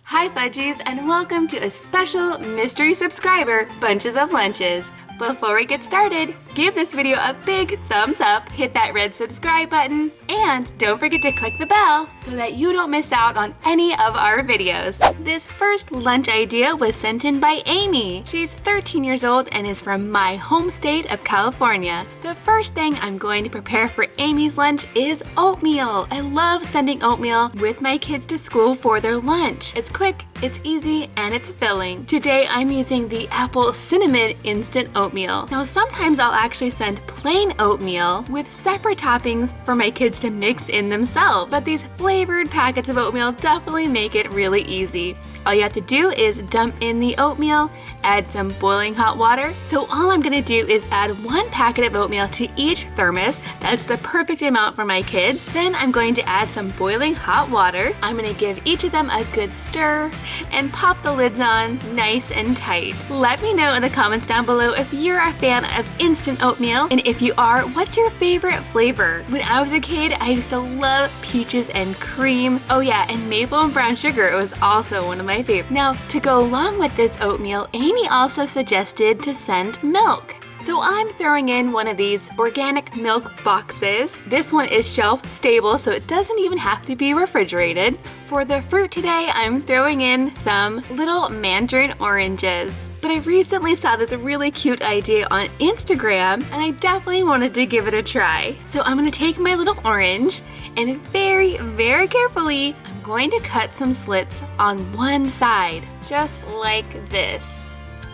Hi Fudgies, and welcome to a special mystery subscriber Bunches of Lunches. Before we get started, give this video a big thumbs up, hit that red subscribe button, and don't forget to click the bell so that you don't miss out on any of our videos. This first lunch idea was sent in by Amy. She's 13 years old and is from my home state of California. The first thing I'm going to prepare for Amy's lunch is oatmeal. I love sending oatmeal with my kids to school for their lunch. It's quick, it's easy, and it's filling. Today I'm using the apple cinnamon instant oatmeal. Now sometimes I'll actually send plain oatmeal with separate toppings for my kids to mix in themselves, but these flavored packets of oatmeal definitely make it really easy. All you have to do is dump in the oatmeal, add some boiling hot water. So all I'm gonna do is add 1 packet of oatmeal to each thermos. That's the perfect amount for my kids. Then I'm going to add some boiling hot water. I'm gonna give each of them a good stir and pop the lids on nice and tight. Let me know in the comments down below if you're a fan of instant oatmeal, and if you are, what's your favorite flavor? When I was a kid, I used to love peaches and cream. Oh yeah, and maple and brown sugar was also one of my favorites. Now, to go along with this oatmeal, Amy also suggested to send milk. So I'm throwing in one of these organic milk boxes. This one is shelf stable, so it doesn't even have to be refrigerated. For the fruit today, I'm throwing in some little mandarin oranges. But I recently saw this really cute idea on Instagram, and I definitely wanted to give it a try. So I'm gonna take my little orange, and very, very carefully, I'm going to cut some slits on one side, just like this.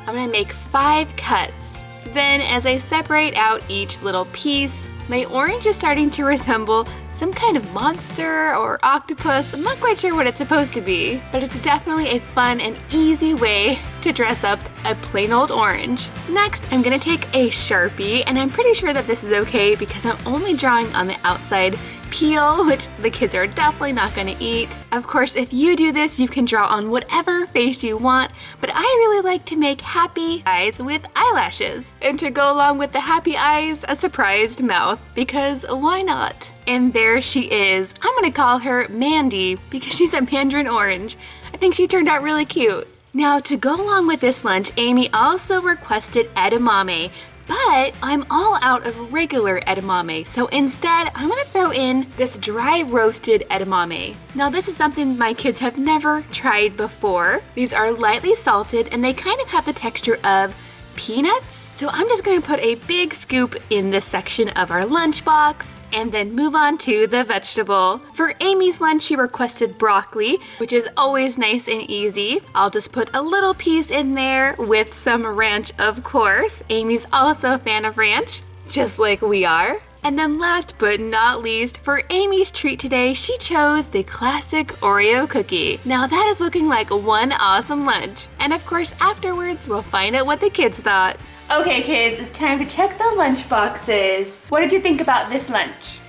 I'm gonna make 5 cuts. Then as I separate out each little piece, my orange is starting to resemble some kind of monster or octopus. I'm not quite sure what it's supposed to be, but it's definitely a fun and easy way to dress up a plain old orange. Next, I'm gonna take a Sharpie, and I'm pretty sure that this is okay because I'm only drawing on the outside peel, which the kids are definitely not gonna eat. Of course, if you do this, you can draw on whatever face you want, but I really like to make happy eyes with eyelashes. And to go along with the happy eyes, a surprised mouth, because why not? And there she is. I'm gonna call her Mandy because she's a mandarin orange. I think she turned out really cute. Now, to go along with this lunch, Amy also requested edamame, but I'm all out of regular edamame, so instead I'm gonna throw in this dry roasted edamame. Now this is something my kids have never tried before. These are lightly salted and they kind of have the texture of peanuts. So I'm just gonna put a big scoop in this section of our lunchbox and then move on to the vegetable. For Amy's lunch, she requested broccoli, which is always nice and easy. I'll just put a little piece in there with some ranch, of course. Amy's also a fan of ranch, just like we are. And then last but not least, for Amy's treat today, she chose the classic Oreo cookie. Now that is looking like one awesome lunch. And of course, afterwards, we'll find out what the kids thought. Okay kids, it's time to check the lunch boxes. What did you think about this lunch?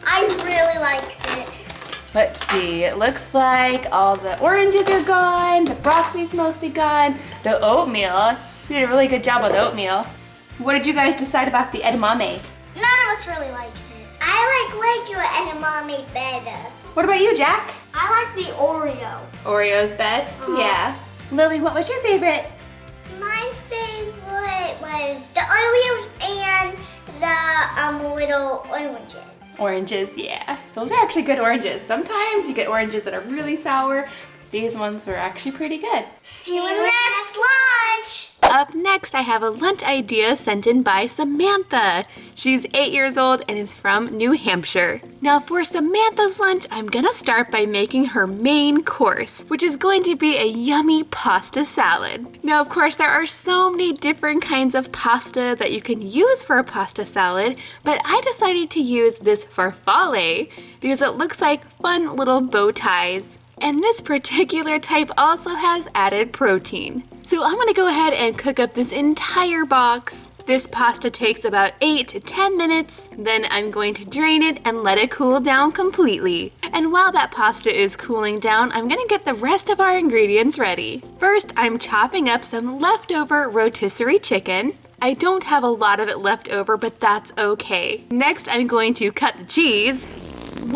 I really liked it. Let's see, it looks like all the oranges are gone, the broccoli's mostly gone, the oatmeal, you did a really good job with the oatmeal. What did you guys decide about the edamame? None of us really liked it. I like regular edamame better. What about you, Jack? I like the Oreo. Oreo's best, yeah. Lily, what was your favorite? My favorite was the Oreos and the little oranges. Oranges, yeah. Those are actually good oranges. Sometimes you get oranges that are really sour, but these ones are actually pretty good. See you next lunch. Up next, I have a lunch idea sent in by Samantha. She's 8 years old and is from New Hampshire. Now for Samantha's lunch, I'm gonna start by making her main course, which is going to be a yummy pasta salad. Now of course, there are so many different kinds of pasta that you can use for a pasta salad, but I decided to use this farfalle because it looks like fun little bow ties. And this particular type also has added protein. So I'm gonna go ahead and cook up this entire box. This pasta takes about 8 to 10 minutes. Then I'm going to drain it and let it cool down completely. And while that pasta is cooling down, I'm gonna get the rest of our ingredients ready. First, I'm chopping up some leftover rotisserie chicken. I don't have a lot of it left over, but that's okay. Next, I'm going to cut the cheese.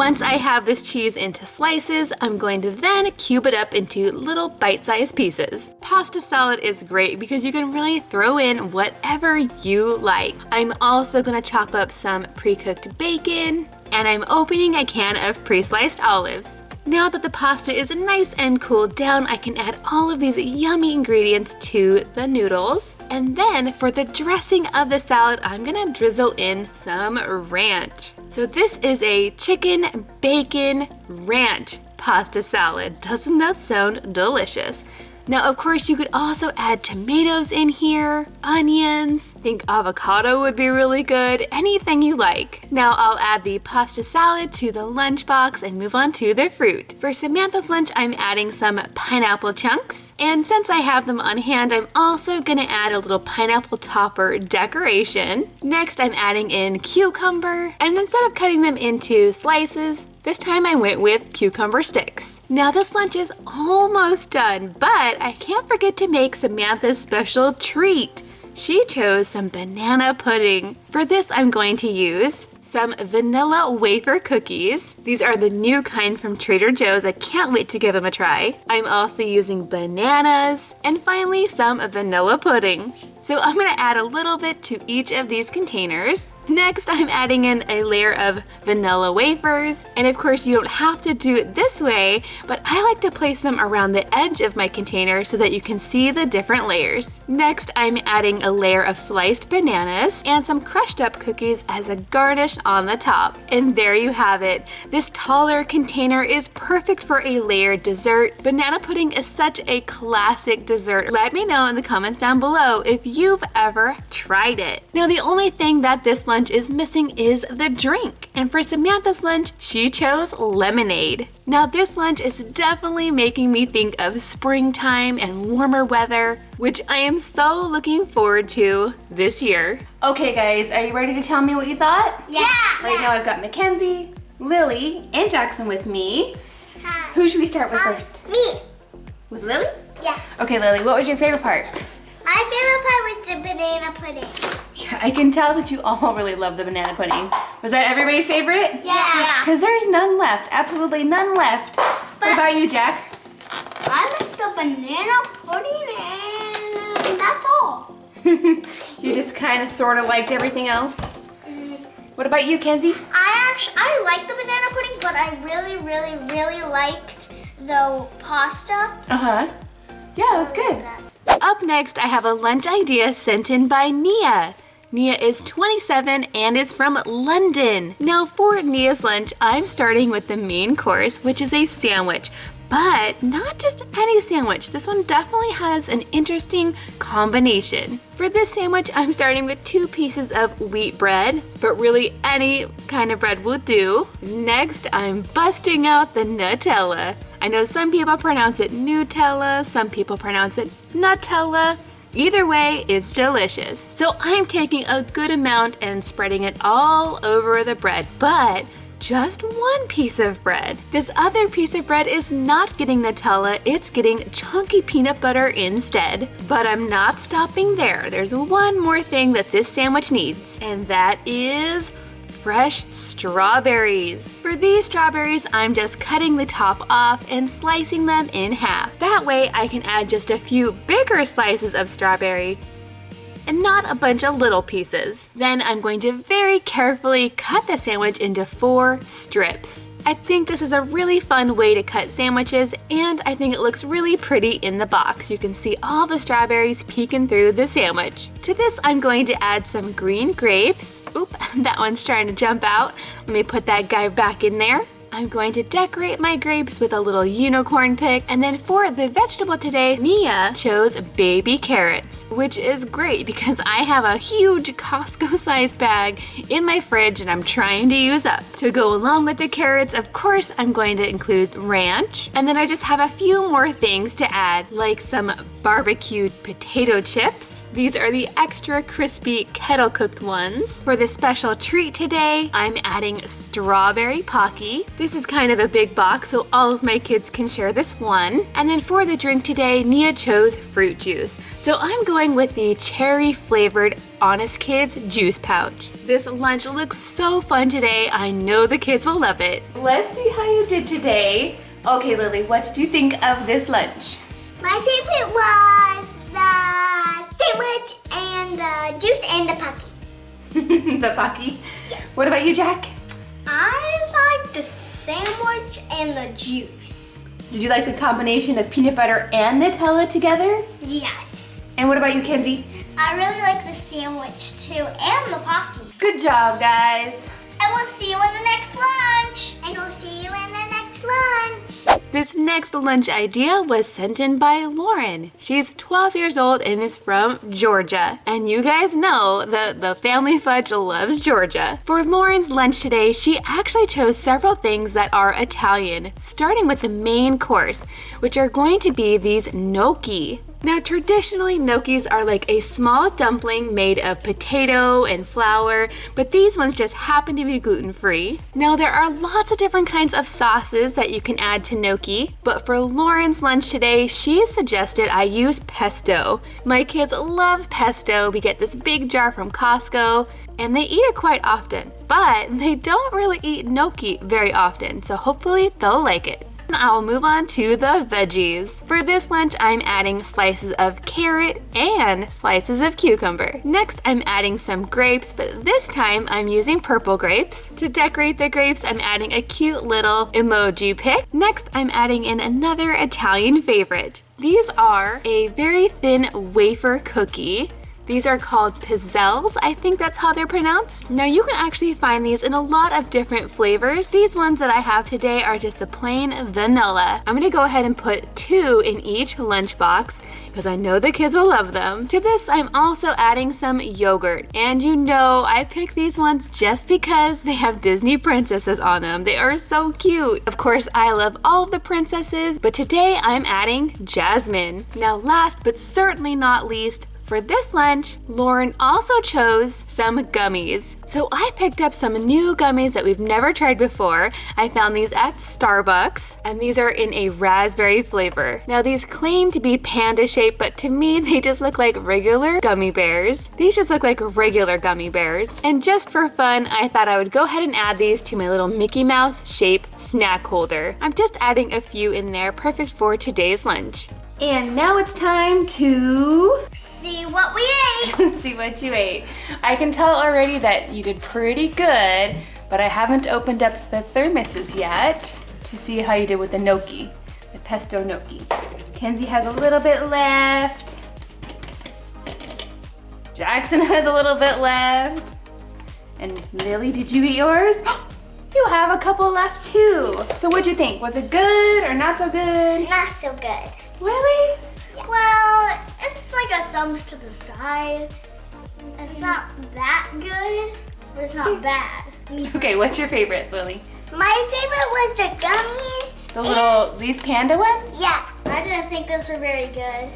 Once I have this cheese into slices, I'm going to then cube it up into little bite-sized pieces. Pasta salad is great because you can really throw in whatever you like. I'm also gonna chop up some pre-cooked bacon, and I'm opening a can of pre-sliced olives. Now that the pasta is nice and cooled down, I can add all of these yummy ingredients to the noodles. And then for the dressing of the salad, I'm gonna drizzle in some ranch. So this is a chicken bacon ranch pasta salad. Doesn't that sound delicious? Now, of course, you could also add tomatoes in here, onions. I think avocado would be really good, anything you like. Now, I'll add the pasta salad to the lunchbox and move on to the fruit. For Samantha's lunch, I'm adding some pineapple chunks. And since I have them on hand, I'm also gonna add a little pineapple topper decoration. Next, I'm adding in cucumber. And instead of cutting them into slices, this time I went with cucumber sticks. Now this lunch is almost done, but I can't forget to make Samantha's special treat. She chose some banana pudding. For this, I'm going to use some vanilla wafer cookies. These are the new kind from Trader Joe's. I can't wait to give them a try. I'm also using bananas, and finally some vanilla pudding. So I'm gonna add a little bit to each of these containers. Next, I'm adding in a layer of vanilla wafers. And of course, you don't have to do it this way, but I like to place them around the edge of my container so that you can see the different layers. Next, I'm adding a layer of sliced bananas and some crushed up cookies as a garnish on the top. And there you have it. This taller container is perfect for a layered dessert. Banana pudding is such a classic dessert. Let me know in the comments down below if you've ever tried it. Now, the only thing that this lunch is missing is the drink. And for Samantha's lunch, she chose lemonade. Now, this lunch is definitely making me think of springtime and warmer weather, which I am so looking forward to this year. Okay, guys, are you ready to tell me what you thought? Yeah. Right now, I've got Mackenzie, Lily, and Jackson with me. Hi. Who should we start with first? Me. With Lily? Yeah. Okay, Lily, what was your favorite part? My favorite part was the banana pudding. Yeah, I can tell that you all really love the banana pudding. Was that everybody's favorite? Yeah. Because there's none left. Absolutely none left. What about you, Jack? I like the banana pudding and that's all. You just kind of sort of liked everything else? What about you, Kenzie? I like the banana pudding, but I really liked the pasta. Uh-huh. Yeah, it was good. Up next, I have a lunch idea sent in by Nia. Nia is 27 and is from London. Now for Nia's lunch, I'm starting with the main course, which is a sandwich. But not just any sandwich. This one definitely has an interesting combination. For this sandwich, I'm starting with 2 pieces of wheat bread, but really any kind of bread will do. Next, I'm busting out the Nutella. I know some people pronounce it Nutella, some people pronounce it Nutella. Either way, it's delicious. So I'm taking a good amount and spreading it all over the bread, but just 1 piece of bread. This other piece of bread is not getting Nutella, it's getting chunky peanut butter instead. But I'm not stopping there. There's one more thing that this sandwich needs, and that is fresh strawberries. For these strawberries, I'm just cutting the top off and slicing them in half. That way I can add just a few bigger slices of strawberry and not a bunch of little pieces. Then I'm going to very carefully cut the sandwich into 4 strips. I think this is a really fun way to cut sandwiches, and I think it looks really pretty in the box. You can see all the strawberries peeking through the sandwich. To this, I'm going to add some green grapes. Oop, that one's trying to jump out. Let me put that guy back in there. I'm going to decorate my grapes with a little unicorn pick. And then for the vegetable today, Nia chose baby carrots, which is great because I have a huge Costco-sized bag in my fridge and I'm trying to use up. To go along with the carrots, of course, I'm going to include ranch. And then I just have a few more things to add, like some barbecued potato chips. These are the extra crispy kettle cooked ones. For the special treat today, I'm adding strawberry Pocky. This is kind of a big box, so all of my kids can share this one. And then for the drink today, Nia chose fruit juice. So I'm going with the cherry flavored Honest Kids juice pouch. This lunch looks so fun today. I know the kids will love it. Let's see how you did today. Okay, Lily, what did you think of this lunch? My favorite was the sandwich and the juice and the Pocky. The Pocky? Yeah. What about you, Jack? I like the sandwich and the juice. Did you like the combination of peanut butter and Nutella together? Yes. And what about you, Kenzie? I really like the sandwich too and the Pocky. Good job, guys. And we'll see you in the next lunch. And we'll see you in the next lunch. This next lunch idea was sent in by Lauren. She's 12 years old and is from Georgia. And you guys know that the family Fudge loves Georgia. For Lauren's lunch today, she actually chose several things that are Italian, starting with the main course, which are going to be these gnocchi. Now, traditionally, gnocchis are like a small dumpling made of potato and flour, but these ones just happen to be gluten-free. Now, there are lots of different kinds of sauces that you can add to gnocchi, but for Lauren's lunch today, she suggested I use pesto. My kids love pesto. We get this big jar from Costco, and they eat it quite often, but they don't really eat gnocchi very often, so hopefully they'll like it. I'll move on to the veggies. For this lunch, I'm adding slices of carrot and slices of cucumber. Next, I'm adding some grapes, but this time I'm using purple grapes. To decorate the grapes, I'm adding a cute little emoji pic. Next, I'm adding in another Italian favorite. These are a very thin wafer cookie. These are called pizzelles, I think that's how they're pronounced. Now you can actually find these in a lot of different flavors. These ones that I have today are just a plain vanilla. I'm gonna go ahead and put 2 in each lunchbox because I know the kids will love them. To this, I'm also adding some yogurt. And you know, I picked these ones just because they have Disney princesses on them. They are so cute. Of course, I love all of the princesses, but today I'm adding Jasmine. Now last but certainly not least, for this lunch, Lauren also chose some gummies. So I picked up some new gummies that we've never tried before. I found these at Starbucks, and these are in a raspberry flavor. Now these claim to be panda shaped, but to me, they just look like regular gummy bears. These just look like regular gummy bears. And just for fun, I thought I would go ahead and add these to my little Mickey Mouse shaped snack holder. I'm just adding a few in there, perfect for today's lunch. And now it's time to see what we ate. see what you ate. I can tell already that you did pretty good, but I haven't opened up the thermoses yet to see how you did with the gnocchi, the pesto gnocchi. Kenzie has a little bit left. Jackson has a little bit left. And Lily, did you eat yours? You have a couple left too. So what'd you think? Was it good or not so good? Not so good. Really? Yeah. Well, it's like a thumbs to the side. It's not that good, but it's not bad. Okay, what's your favorite, Lily? My favorite was the gummies. The little, these panda ones? Yeah, I didn't think those were very good.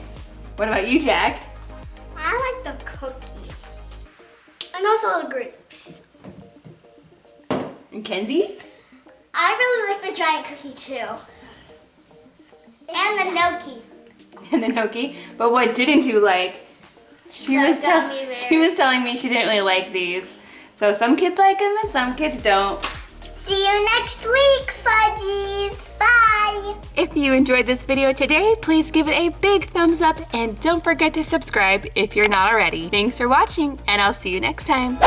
What about you, Jack? I like the cookie. And also the grapes. And Kenzie? I really like the giant cookie too. And the gnocchi. And the gnocchi. But what didn't you like? She was telling me she didn't really like these. So some kids like them and some kids don't. See you next week, Fudgies. Bye. If you enjoyed this video today, please give it a big thumbs up and don't forget to subscribe if you're not already. Thanks for watching, and I'll see you next time.